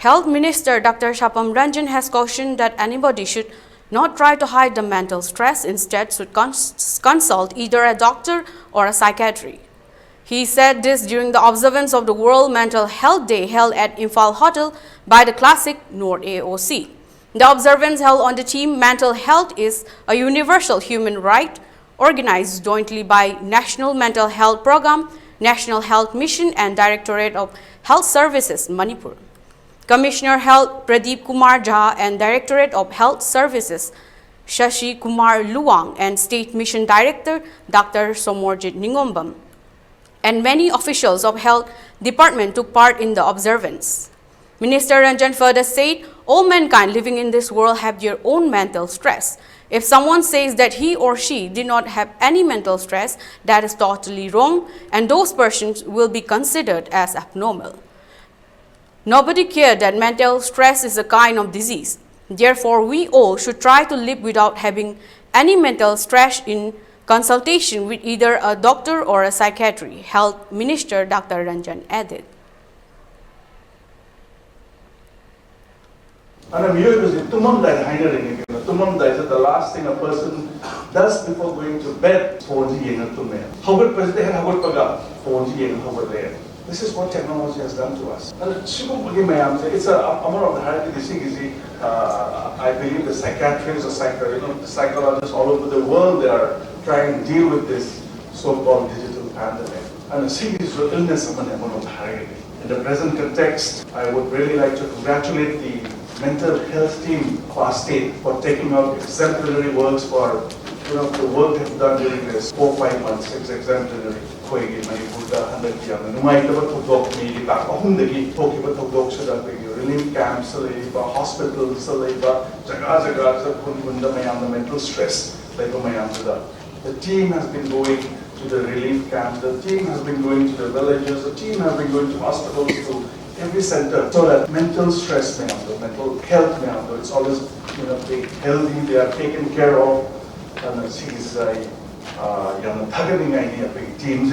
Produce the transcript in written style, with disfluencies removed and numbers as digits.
Health Minister Dr. Shapam Ranjan has cautioned that anybody should not try to hide the mental stress, instead should consult either a doctor or a psychiatrist. He said this during the observance of the World Mental Health Day held at Imphal Hotel by the Classic North AOC. The observance held on the theme Mental Health is a Universal Human Right, organized jointly by National Mental Health Program, National Health Mission and Directorate of Health Services, Manipur. Commissioner Health Pradeep Kumar Jha and Directorate of Health Services Shashi Kumar Luang and State Mission Director Dr. Somorjit Ningombam and many officials of Health Department took part in the observance. Minister Ranjan further said, all mankind living in this world have their own mental stress. If someone says that he or she did not have any mental stress, that is totally wrong, and those persons will be considered as abnormal. Nobody cared that mental stress is a kind of disease. Therefore, we all should try to live without having any mental stress in consultation with either a doctor or a psychiatrist, Health Minister Dr. Ranjan added. The last thing a person does before going to bed, this is what technology has done to us. It's I believe the psychiatrists or psychologists all over the world, they are trying to deal with this so-called digital pandemic. And a serious illness in the present context, I would really like to congratulate the mental health team of our state for taking out exemplary works for the work they've done during this 4-5 months. It's exemplary. Relief camps, hospitals, mental stress. The team has been going to the relief camps, the team has been going to the villages, the team has been going to hospitals, to every center, so that mental stress mental health it's always they healthy, they are taken care of. And teams